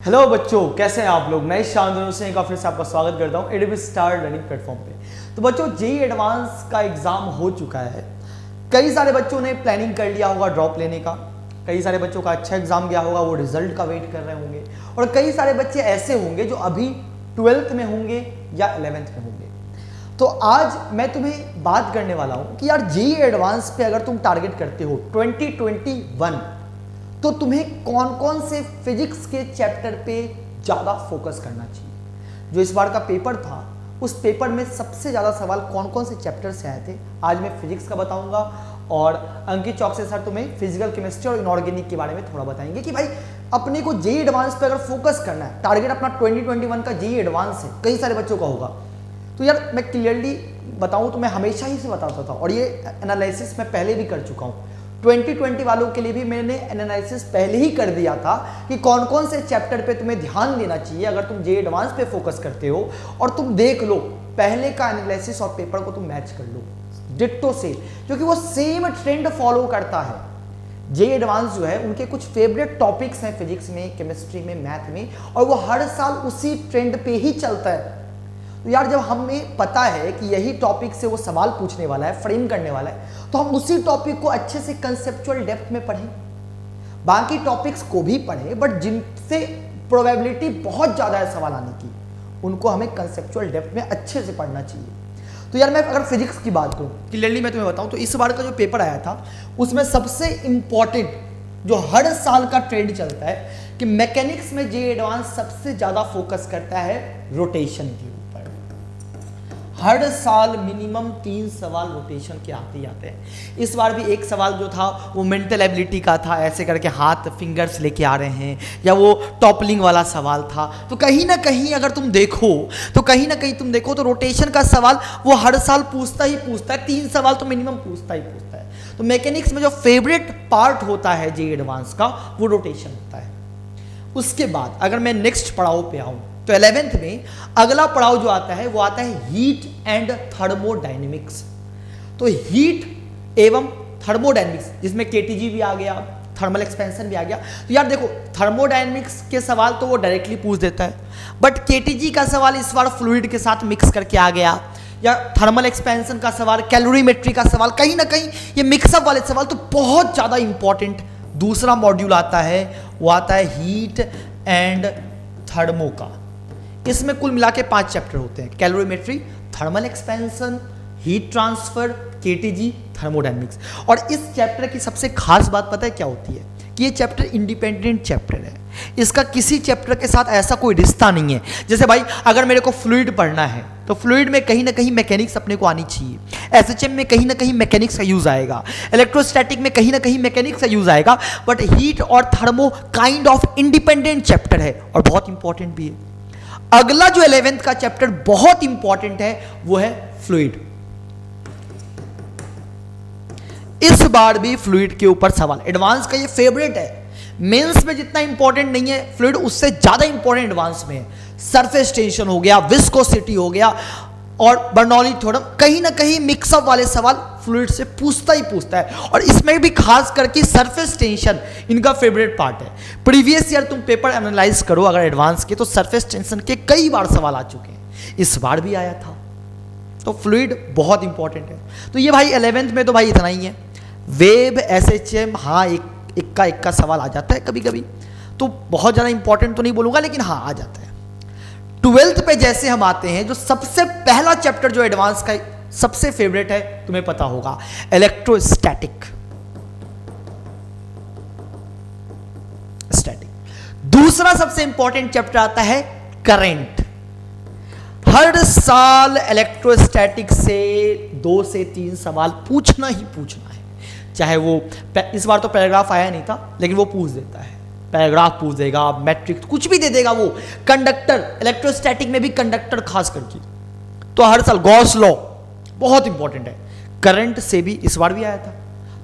Hello बच्चों, कैसे हैं आप लोग। मैं शानदार से एक बार फिर से आपका स्वागत करता हूं एडीबी स्टार लर्निंग प्लेटफॉर्म पे। तो बच्चों, जेईई एडवांस का एग्जाम हो चुका है। कई सारे बच्चों ने प्लानिंग कर लिया होगा ड्रॉप लेने का, कई सारे बच्चों का अच्छा एग्जाम गया होगा, वो रिजल्ट का वेट कर रहे होंगे, और कई सारे बच्चे ऐसे होंगे जो अभी 12th में होंगे या 11th में होंगे। तो आज मैं तुम्हें बात करने वाला हूं कि यार जेईई एडवांस पे अगर तुम टारगेट करते हो 2021, तो तुम्हें कौन कौन से फिजिक्स के चैप्टर पे ज़्यादा फोकस करना चाहिए। जो इस बार का पेपर था, उस पेपर में सबसे ज़्यादा सवाल कौन कौन से चैप्टर से आए थे, आज मैं फिजिक्स का बताऊंगा। और अंकित चौक से सर तुम्हें फिजिकल केमिस्ट्री और इनऑर्गेनिक के बारे में थोड़ा बताएंगे कि भाई अपने को जेईई एडवांस पे अगर फोकस करना है, टारगेट अपना 2021 का जेईई एडवांस है, कई सारे बच्चों का होगा। तो यार मैं क्लियरली बताऊँ तो मैं हमेशा ही से बताता था, और ये एनालिसिस मैं पहले भी कर चुका हूँ। 2020 वालों के लिए भी मैंने एनालिसिस पहले ही कर दिया था कि कौन कौन से चैप्टर पे तुम्हें ध्यान देना चाहिए अगर तुम जेईई एडवांस पे फोकस करते हो। और तुम देख लो पहले का एनालिसिस और पेपर को तुम मैच कर लो डिट्टो से, क्योंकि वो सेम ट्रेंड फॉलो करता है। जेईई एडवांस जो है, उनके कुछ फेवरेट टॉपिक्स हैं फिजिक्स में, केमिस्ट्री में, मैथ में, और वो हर साल उसी ट्रेंड पे ही चलता है। तो यार जब हमें पता है कि यही टॉपिक से वो सवाल पूछने वाला है, फ्रेम करने वाला है, तो हम उसी टॉपिक को अच्छे से कंसेप्चुअल डेप्थ में पढ़ें। बाकी टॉपिक्स को भी पढ़ें, बट जिनसे प्रोबेबिलिटी बहुत ज़्यादा है सवाल आने की, उनको हमें कंसेप्चुअल डेप्थ में अच्छे से पढ़ना चाहिए। तो यार मैं अगर फिजिक्स की बात करूँ, क्लियरली मैं तुम्हें बताऊँ, तो इस बार का जो पेपर आया था उसमें सबसे इंपॉर्टेंट जो हर साल का ट्रेंड चलता है कि मैकेनिक्स में जेईई एडवांस सबसे ज़्यादा फोकस करता है रोटेशन के ऊपर। हर साल मिनिमम 3 सवाल रोटेशन के आते ही आते हैं। इस बार भी एक सवाल जो था वो मेंटल एबिलिटी का था, ऐसे करके हाथ फिंगर्स लेके आ रहे हैं, या वो टॉपलिंग वाला सवाल था। तो कहीं ना कहीं अगर तुम देखो तो रोटेशन का सवाल वो हर साल पूछता ही पूछता है, 3 सवाल तो मिनिमम पूछता ही पूछता है। तो मैकेनिक्स में जो फेवरेट पार्ट होता है जेईई एडवांस का, वो रोटेशन होता है। उसके बाद अगर मैं नेक्स्ट पड़ाव पे आऊँ तो 11th में अगला पड़ाव जो आता है वो आता है हीट एंड थर्मोडायनेमिक्स। तो हीट एवं थर्मोडायनेमिक्स, जिसमें केटीजी भी आ गया, थर्मल एक्सपेंशन भी आ गया। तो यार देखो, थर्मोडायनेमिक्स के सवाल तो वो डायरेक्टली पूछ देता है, बट केटीजी का सवाल इस बार फ्लूइड के साथ मिक्स करके आ गया, या थर्मल एक्सपेंशन का सवाल, कैलोरीमेट्री का सवाल, कहीं ना कहीं ये मिक्सअप वाले सवाल तो बहुत ज़्यादा इंपॉर्टेंट दूसरा मॉड्यूल आता है, वो आता है हीट एंड थर्मो का। इसमें कुल मिला के 5 चैप्टर होते हैं, calorimetry, thermal expansion, heat transfer, KTG, thermodynamics. और इस चैप्टर की सबसे खास बात पता है क्या होती है कि ये चैप्टर इंडिपेंडेंट चैप्टर है। इसका किसी चैप्टर के साथ ऐसा कोई रिश्ता नहीं है। जैसे भाई अगर मेरे को फ्लूइड पढ़ना है तो फ्लूइड में कहीं ना कहीं मैकेनिक्स अपने को आनी चाहिए, एसएचएम में कहीं ना कहीं मैकेनिक्स का यूज आएगा, इलेक्ट्रोस्टैटिक में कहीं ना कहीं मैकेनिक्स का यूज आएगा, बट हीट और thermo kind of independent chapter है और बहुत इंपॉर्टेंट भी है। अगला जो 11th का चैप्टर बहुत इंपॉर्टेंट है वो है फ्लूइड। इस बार भी फ्लूइड के ऊपर सवाल, एडवांस का ये फेवरेट है। मेंस में जितना इंपॉर्टेंट नहीं है फ्लूइड, उससे ज्यादा इंपॉर्टेंट एडवांस में है। सरफेस टेंशन हो गया, विस्कोसिटी हो गया, और बर्नौली थ्योरम, कहीं ना कहीं मिक्सअप वाले सवाल फ्लूइड से पूछता ही पूछता है। और इसमें भी खास करके सरफेस टेंशन इनका फेवरेट पार्ट है। प्रीवियस ईयर तुम पेपर एनालाइज करो अगर एडवांस के, तो सरफेस टेंशन के कई बार सवाल आ चुके हैं, इस बार भी आया था। तो फ्लूइड बहुत इंपॉर्टेंट है। तो ये भाई 11th में तो भाई इतना ही है। वेब, एसएचएम, हाँ एक का सवाल आ जाता है कभी कभी, तो बहुत ज़्यादा इंपॉर्टेंट तो नहीं बोलूंगा, लेकिन हाँ आ जाता है। 12th पे जैसे हम आते हैं, जो सबसे पहला चैप्टर जो एडवांस का सबसे फेवरेट है, तुम्हें पता होगा, इलेक्ट्रोस्टैटिक। दूसरा सबसे इंपॉर्टेंट चैप्टर आता है करंट। हर साल इलेक्ट्रोस्टैटिक से 2 से 3 सवाल पूछना ही पूछना है, चाहे वो इस बार तो पैराग्राफ आया नहीं था, लेकिन वो पूछ देता है, पैराग्राफ पूछ देगा, मैट्रिक्स कुछ भी दे देगा वो। कंडक्टर, इलेक्ट्रोस्टैटिक में भी कंडक्टर खास करके, तो हर साल गॉस लॉ बहुत इंपॉर्टेंट है। करंट से भी इस बार भी आया था।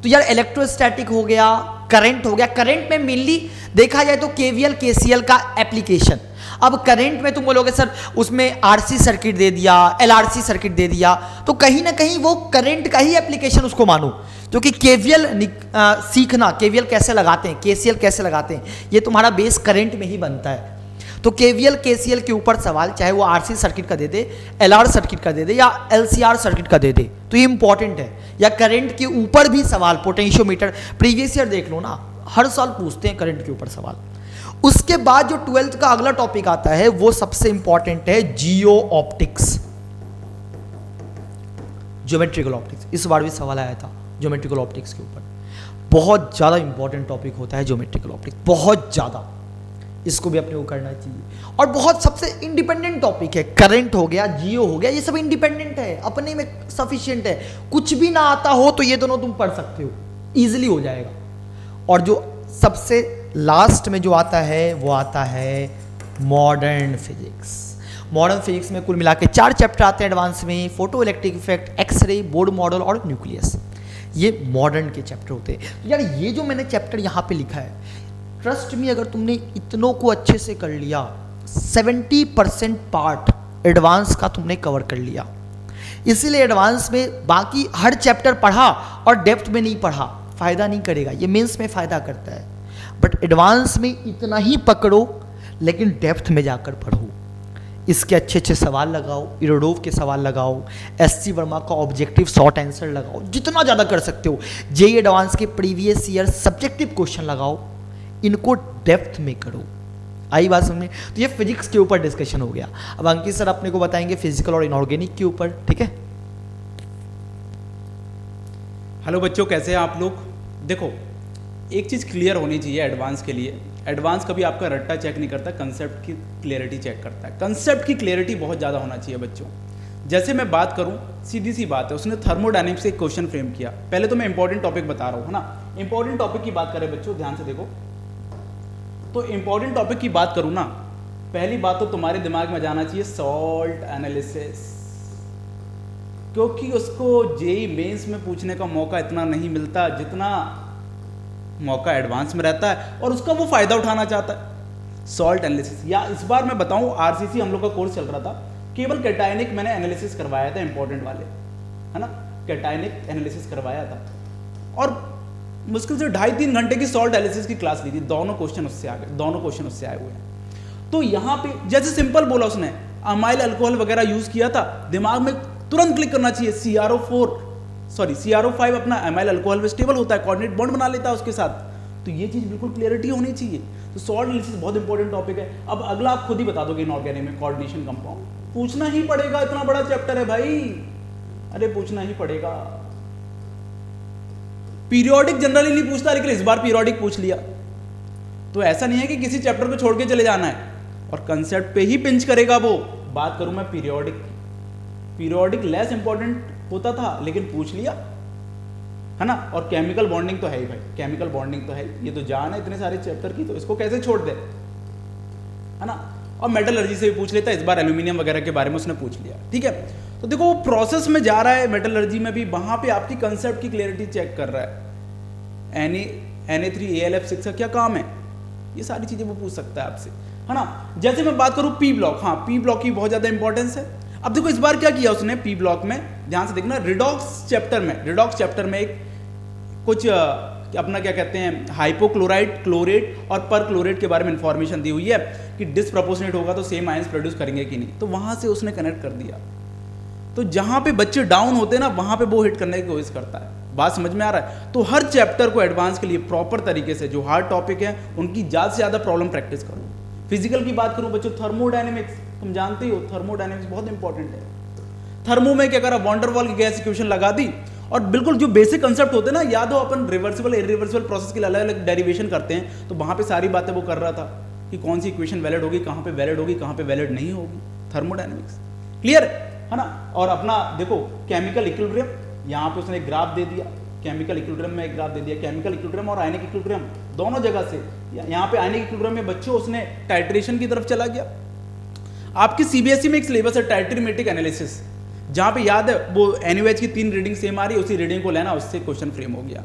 तो यार इलेक्ट्रोस्टैटिक हो गया, करंट हो गया। करंट में मेनली देखा जाए तो केवीएल केसीएल का एप्लीकेशन। अब करंट में तुम बोलोगे सर उसमें आरसी सर्किट दे दिया, एलआरसी सर्किट दे दिया, तो कहीं ना कहीं वो करंट का ही एप्लीकेशन उसको मानो, क्योंकि केवीएल सीखना, केवीएल कैसे लगाते हैं, केसीएल कैसे लगाते हैं, ये तुम्हारा बेस करंट में ही बनता है। तो केवीएल केसीएल के ऊपर सवाल, चाहे वो आरसी सर्किट का दे दे, एलआर सर्किट का दे दे या एलसीआर सर्किट का दे दे, तो ये इंपॉर्टेंट है। या करंट के ऊपर भी सवाल, पोटेंशियोमीटर, प्रीवियस ईयर देख लो ना, हर साल पूछते हैं करंट के ऊपर सवाल। उसके बाद जो 12th का अगला टॉपिक आता है वो सबसे इंपॉर्टेंट है जियो ऑप्टिक्स, ज्योमेट्रिकल ऑप्टिक्स। इस बार भी सवाल आया था ज्योमेट्रिकल ऑप्टिक्स के ऊपर। बहुत ज़्यादा इंपॉर्टेंट टॉपिक होता है ज्योमेट्रिकल ऑप्टिक्स, बहुत ज़्यादा, इसको भी अपने को करना चाहिए। और बहुत सबसे इंडिपेंडेंट टॉपिक है, करंट हो गया, जियो हो गया, ये सब इंडिपेंडेंट है, अपने में सफिशिएंट है। कुछ भी ना आता हो तो ये दोनों तुम पढ़ सकते हो, इजीली हो जाएगा। और जो सबसे लास्ट में जो आता है वो आता है मॉडर्न फिजिक्स। मॉडर्न फिजिक्स में कुल मिला के 4 चैप्टर आते हैं एडवांस में, photo electric effect, x ray, Bohr model और न्यूक्लियस। ये मॉडर्न के चैप्टर होते हैं। तो यार ये जो मैंने चैप्टर यहाँ पे लिखा है, ट्रस्ट में अगर तुमने इतनों को अच्छे से कर लिया, 70% पार्ट एडवांस का तुमने कवर कर लिया। इसीलिए एडवांस में बाकी हर चैप्टर पढ़ा और डेप्थ में नहीं पढ़ा, फायदा नहीं करेगा। ये मेंस में फायदा करता है, बट एडवांस में इतना ही पकड़ो, लेकिन डेप्थ में जाकर पढ़ो। इसके अच्छे अच्छे सवाल लगाओ, इरोडोव के सवाल लगाओ, एससी वर्मा का ऑब्जेक्टिव शॉर्ट आंसर लगाओ, जितना ज़्यादा कर सकते हो। जेईई एडवांस के प्रीवियस ईयर सब्जेक्टिव क्वेश्चन लगाओ, इनको डेप्थ में करो। आई बात समझ में? तो ये फिजिक्स के ऊपर डिस्कशन हो गया। अब अंकित सर अपने को बताएंगे फिजिकल और इनऑर्गेनिक के ऊपर, ठीक है? हेलो बच्चों, कैसे हैं आप लोग? देखो, एक चीज़ क्लियर होनी चाहिए एडवांस के लिए। एडवांस कभी आपका रट्टा चेक नहीं करता, कंसेप्ट की क्लियरिटी चेक करता है। कंसेप्ट की क्लियरिटी बहुत ज़्यादा होना चाहिए बच्चों। जैसे मैं बात करूं, सीधी सी बात है, उसने थर्मोडायनेमिक्स से एक क्वेश्चन फ्रेम किया। पहले तो मैं इंपॉर्टेंट टॉपिक बता रहा हूं, है ना। इंपॉर्टेंट टॉपिक की बात करें बच्चों, ध्यान से देखो। तो इंपॉर्टेंट टॉपिक की बात करूं ना, पहली बात तो तुम्हारे दिमाग में जाना चाहिए सॉल्ट एनालिसिस, क्योंकि उसको जेईई मेंस में पूछने का मौका इतना नहीं मिलता जितना मौका एडवांस में रहता है, और उसका वो फायदा उठाना चाहता है। सॉल्ट एनालिसिस, या इस बार मैं बताऊं, आरसीसी हम लोग का कोर्स चल रहा था, केवल कैटायनिक मैंने एनालिसिस करवाया था, इंपॉर्टेंट वाले, है ना। कैटायनिक एनालिसिस करवाया था और मुश्किल से 2.5-3 घंटे की सॉल्ट एनालिसिस की क्लास ली थी। दोनों क्वेश्चन उससे आ गए, दोनों क्वेश्चन उससे आए हुए हैं। तो यहाँ पे जैसे सिंपल बोला उसने, अमाइल अल्कोहल वगैरह यूज किया था, दिमाग में तुरंत क्लिक करना चाहिए। CRO5 अपना अमाइल अल्कोहल में स्टेबल होता है, कोऑर्डिनेट बॉन्ड बना लेता है उसके साथ। तो ये चीज बिल्कुल क्लियरिटी होनी चाहिए। तो सॉल्ट एनालिसिस बहुत इंपॉर्टेंट टॉपिक है। अब अगला आप खुद ही बता दोगे, इनऑर्गेनिक में कोऑर्डिनेशन कंपाउंड पूछना ही पड़ेगा, इतना बड़ा चैप्टर है भाई, अरे पूछना ही पड़ेगा। पीरियोडिक जनरली नहीं पूछता, लेकिन इस बार पीरियोडिक पूछ लिया। तो ऐसा नहीं है कि किसी चैप्टर को छोड़ के चले जाना है, और कंसेप्ट पे ही पिंच करेगा वो। बात करूं मैं पीरियोडिक, पीरियोडिक लेस इंपॉर्टेंट होता था, लेकिन पूछ लिया, है ना। और केमिकल बॉन्डिंग तो है ही भाई, केमिकल बॉन्डिंग तो है, ये तो जान है इतने सारे चैप्टर की, तो इसको कैसे छोड़ दे, है ना। और मेटलर्जी से भी पूछ लेता है, इस बार एल्यूमिनियम वगैरह के बारे में उसने पूछ लिया, ठीक है। तो देखो वो प्रोसेस में जा रहा है, मेटलर्जी में भी, वहां पे आपकी कंसेप्ट की क्लियरिटी चेक कर रहा है। Na3AlF6 का क्या काम है, ये सारी चीजें वो पूछ सकता है आपसे, है ना। जैसे मैं बात करूं पी ब्लॉक, हाँ पी ब्लॉक की बहुत ज्यादा इंपॉर्टेंस है। अब देखो इस बार क्या किया उसने पी ब्लॉक में, ध्यान से देखना, रिडॉक्स चैप्टर में एक कुछ अपना क्या कहते हैं, हाइपोक्लोराइड, क्लोरेट और पर क्लोरेट के बारे में इंफॉर्मेशन दी हुई है कि डिसप्रोपोर्शनेट होगा तो सेम आयंस प्रोड्यूस करेंगे कि नहीं। तो वहां से उसने कनेक्ट कर दिया। तो जहां पे बच्चे डाउन होते हैं ना, वहां पे वो हिट करने की कोशिश करता है। बात समझ में आ रहा है? तो हर चैप्टर को एडवांस के लिए प्रॉपर तरीके से, जो हार्ड टॉपिक है उनकी ज्यादा से ज्यादा प्रॉब्लम प्रैक्टिस करो। फिजिकल की बात करूं बच्चों, थर्मोडायनेमिक्स, तुम जानते ही हो थर्मोडायनेमिक्स बहुत इंपॉर्टेंट है। थर्मो में क्या करा, वॉन डेर वाल की गैस इक्वेशन लगा दी, और बिल्कुल जो बेसिक कंसेप्ट होते हैं ना, याद हो अपन रिवर्सिबल इरिवर्सिबल प्रोसेस के लिए अलग अलग डेरिवेशन करते हैं, तो वहां पे सारी बातें वो कर रहा था कि कौन सी इक्वेशन वैलिड होगी, कहां पे वैलिड होगी, कहां पे वैलिड नहीं होगी। थर्मोडायनेमिक्स क्लियर है ना। और अपना देखो केमिकल इक्विलिब्रियम, यहाँ पे उसने एक ग्राफ दे दिया, केमिकल इक्विलिब्रियम में एक ग्राफ दे दिया, केमिकल इक्विलिब्रियम और आयनिक इक्विलिब्रियम दोनों जगह से। यहाँ पे आयनिक इक्विलिब्रियम में बच्चों उसने टाइट्रेशन की तरफ चला गया। आपकी सीबीएसई में एक सिलेबस है टाइट्रीमेटिक एनालिसिस, जहां पे याद है वो NaOH की 3 रीडिंग सेम आ रही है, उसी रीडिंग को लेना, उससे क्वेश्चन फ्रेम हो गया।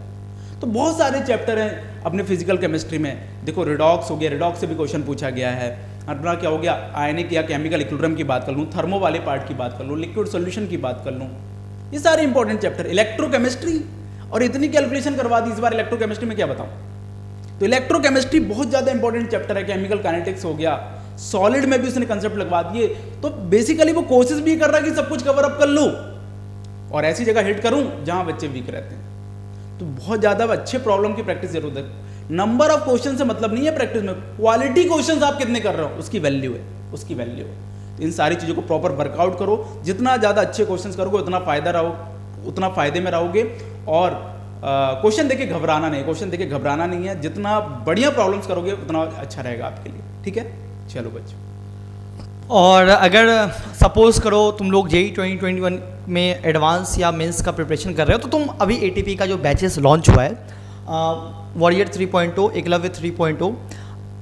तो बहुत सारे चैप्टर हैं अपने फिजिकल केमिस्ट्री में। देखो रिडॉक्स हो गया, रिडॉक्स से भी क्वेश्चन पूछा गया है। अपना क्या हो गया, आयनिक या केमिकल इक्विलिब्रियम की बात कर लूँ, थर्मो वाले पार्ट की बात कर लूँ, लिक्विड सोल्यूशन की बात कर लूँ, ये सारे इंपॉर्टेंट चैप्टर। इलेक्ट्रोकेमिस्ट्री, और इतनी कैलकुलेशन करवा दी इस बार इलेक्ट्रोकेमिस्ट्री में, क्या बताऊँ। तो इलेक्ट्रोकेमिस्ट्री बहुत ज़्यादा इंपॉर्टेंट चैप्टर है। केमिकल काइनेटिक्स हो गया, सॉलिड में भी उसने कंसेप्ट लगवा दिए। तो बेसिकली वो कोशिश भी कर रहा है कि सब कुछ कवर अप कर लूं और ऐसी जगह हिट करूं जहां बच्चे वीक रहते हैं। तो बहुत ज्यादा अच्छे प्रॉब्लम की प्रैक्टिस जरूरत है। नंबर ऑफ क्वेश्चन से मतलब नहीं है प्रैक्टिस में, क्वालिटी क्वेश्चंस आप कितने कर रहे हो उसकी वैल्यू है, उसकी वैल्यू है। तो इन सारी चीजों को प्रॉपर वर्कआउट करो, जितना ज्यादा अच्छे क्वेश्चंस करोगे उतना फायदे में रहोगे। और क्वेश्चन देके घबराना नहीं है, जितना बढ़िया प्रॉब्लम्स करोगे उतना अच्छा रहेगा आपके लिए। ठीक है, चलो बच्चों। और अगर सपोज करो तुम लोग जेई 2021 में एडवांस या मेंस का प्रिपरेशन कर रहे हो, तो तुम अभी एटीपी का जो बैचेस लॉन्च हुआ है वॉरियर 3.0, एकलव्य 3.0,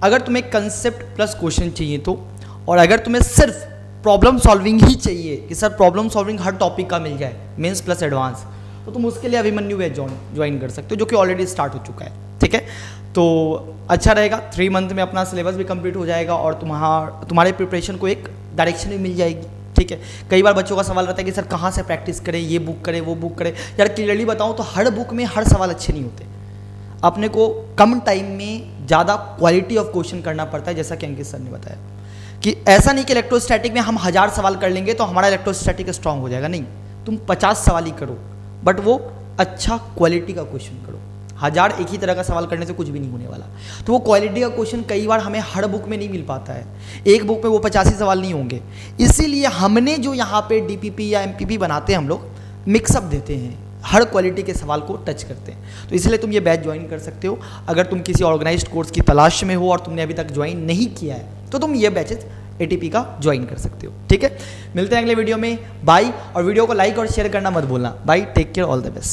अगर तुम्हें कंसेप्ट प्लस क्वेश्चन चाहिए तो, और अगर तुम्हें सिर्फ प्रॉब्लम सॉल्विंग ही चाहिए कि सर प्रॉब्लम सॉल्विंग हर टॉपिक का मिल जाए मेंस प्लस एडवांस, तो तुम उसके लिए अभिमन्यु बैच ज्वाइन कर सकते हो, जो कि ऑलरेडी स्टार्ट हो चुका है। ठीक है, तो अच्छा रहेगा, 3 मंथ में अपना सिलेबस भी कंप्लीट हो जाएगा और तुम्हारे प्रिपरेशन को एक डायरेक्शन भी मिल जाएगी। ठीक है, कई बार बच्चों का सवाल रहता है कि सर कहाँ से प्रैक्टिस करें, ये बुक करें वो बुक करें। यार क्लियरली बताऊँ तो हर बुक में हर सवाल अच्छे नहीं होते, अपने को कम टाइम में ज़्यादा क्वालिटी ऑफ क्वेश्चन करना पड़ता है। जैसा कि अंकित सर ने बताया कि ऐसा नहीं कि इलेक्ट्रोस्टैटिक में हम 1000 सवाल कर लेंगे तो हमारा इलेक्ट्रोस्टैटिक स्ट्रांग हो जाएगा, नहीं, तुम 50 सवाल ही करो, बट वो अच्छा क्वालिटी का क्वेश्चन करो। 1000 एक ही तरह का सवाल करने से कुछ भी नहीं होने वाला। तो वो क्वालिटी का क्वेश्चन कई बार हमें हर बुक में नहीं मिल पाता है, एक बुक में वो 85 सवाल नहीं होंगे। इसीलिए हमने जो यहाँ पे डीपीपी या एमपीपी बनाते हैं, हम लोग मिक्सअप देते हैं, हर क्वालिटी के सवाल को टच करते हैं। तो इसलिए तुम ये बैच ज्वाइन कर सकते हो। अगर तुम किसी ऑर्गेनाइज्ड कोर्स की तलाश में हो और तुमने अभी तक ज्वाइन नहीं किया है, तो तुम ये बैचेस एटीपी का ज्वाइन कर सकते हो। ठीक है, मिलते हैं अगले वीडियो में, बाय। और वीडियो को लाइक और शेयर करना मत भूलना। Bye, take care, all the best.